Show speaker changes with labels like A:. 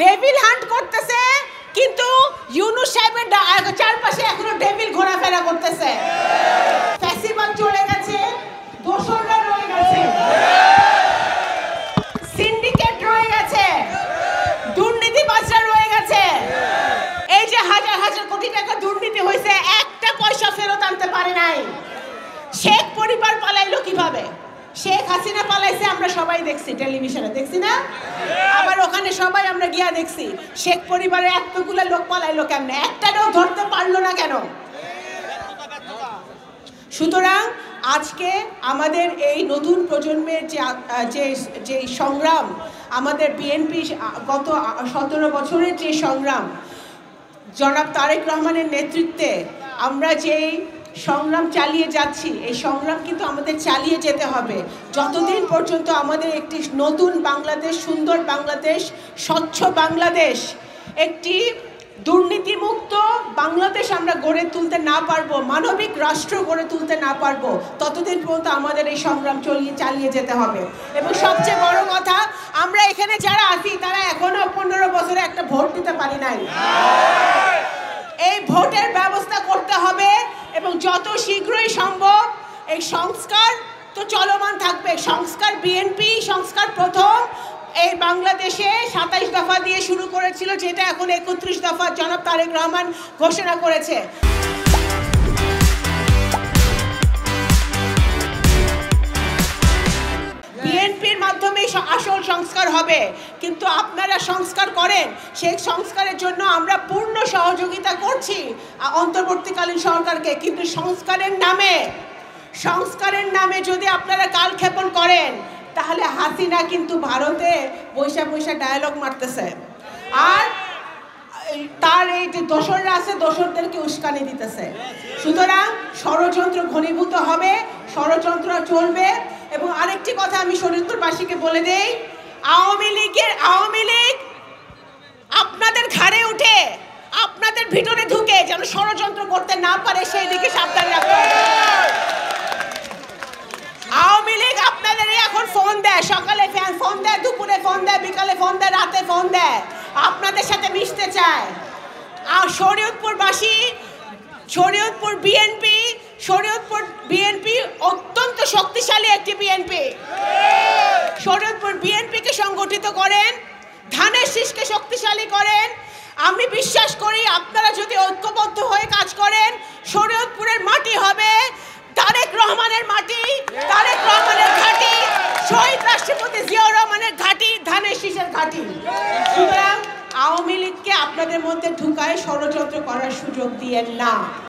A: Devil hunt করতেছে, কিন্তু ইউনূস সাহেবের চারপাশে এখনো ডেভিল ঘোরাফেরা করতেছে। ফ্যাসিবাদ চলে গেছে, দোসররা রয়ে গেছে, সিন্ডিকেট রয়ে গেছে, দুর্নীতিবাজরা রয়ে গেছে। এই যে হাজার হাজার কোটি টাকা দুর্নীতি হয়েছে, একটা পয়সা ফেরত আনতে পারে নাই। শেখ পরিবার পালাইলো কিভাবে? শেখ হাসিনা পালাইছে, আমরা সবাই দেখছি, টেলিভিশনে দেখছি না? আবার ওখানে সবাই আমরা গিয়া দেখছি শেখ পরিবারে এতগুলো লোক পালাইলো কেমনে, একটাও ধরতে পারলো না কেন? সুতরাং আজকে আমাদের এই নতুন প্রজন্মের যে সংগ্রাম, আমাদের বিএনপি গত 17 বছরের যে সংগ্রাম, জনাব তারেক রহমানের নেতৃত্বে আমরা যেই সংগ্রাম চালিয়ে যাচ্ছি, এই সংগ্রাম কিন্তু আমাদের চালিয়ে যেতে হবে যতদিন পর্যন্ত আমাদের একটি নতুন বাংলাদেশ, সুন্দর বাংলাদেশ, স্বচ্ছ বাংলাদেশ, একটি দুর্নীতিমুক্ত বাংলাদেশ আমরা গড়ে তুলতে না পারবো, মানবিক রাষ্ট্র গড়ে তুলতে না পারবো, ততদিন পর্যন্ত আমাদের এই সংগ্রাম চালিয়ে যেতে হবে। এবং সবচেয়ে বড় কথা, আমরা এখানে যারা আছি তারা এখনো 15 বছরে একটা ভোট দিতে পারি নাই। এই ভোটের ব্যবস্থা করতে হবে এবং যত শীঘ্রই সম্ভব এই সংস্কার তো চলমান থাকবে। সংস্কার বিএনপি সংস্কার প্রথম এই বাংলাদেশে 27 দফা দিয়ে শুরু করেছিল, যেটা এখন 31 দফা জনাব তারেক রহমান ঘোষণা করেছে। বিএনপির মাধ্যমে আসল সংস্কার হবে, কিন্তু আপনারা সংস্কার করেন, সেই সংস্কারের জন্য আমরা পূর্ণ সহযোগিতা করছি অন্তর্বর্তীকালীন সরকারকে। কিন্তু সংস্কারের নামে যদি আপনারা কালক্ষেপণ করেন, তাহলে হাসিনা কিন্তু ভারতে বৈশা ডায়ালগ মারতেছে, আর তার এই যে দোসররা আছে, দোসরদেরকে উস্কানি দিতেছে। সুতরাং ষড়যন্ত্র ঘনীভূত হবে, ষড়যন্ত্র চলবে। এবং আরেকটি কথা আমি শরীয়তপুরবাসীকে বলে দেই, আওয়ামী লীগ আপনাদের ঘাড়ে উঠে, আপনাদের ভিতরে ঢুকে যেন ষড়যন্ত্র করতে না পারে, সেই দিকে সাবধান রাখতে হবে। আওয়ামী লীগ আপনাদের এখন ফোন দেয়, সকালে ফোন দেয়, দুপুরে ফোন দেয়, বিকালে ফোন দেয়, রাতে ফোন দেয়, আপনাদের সাথে মিশতে চায়। আর শরীয়তপুর বিএনপি অত্যন্ত শক্তিশালী একটি বিএনপি। শরীয়তপুর বিএনপিকে সংগঠিত করেন, ধানের শীষকে শক্তিশালী করেন। আমি বিশ্বাস করি আপনারা যদি ঐক্যবদ্ধ হয়ে কাজ করেন, শরীয়তপুরের মাটি হবে তারেক রহমানের মাটি, তারেক রহমানের ঘাঁটি, শহীদ রাষ্ট্রপতি জিয়াউর রহমানের ঘাঁটি, ধানের শীষের ঘাঁটি। সুতরাং আওয়ামী লীগকে আপনাদের মধ্যে ঢুকায় ষড়যন্ত্র করার সুযোগ দিয়েন না।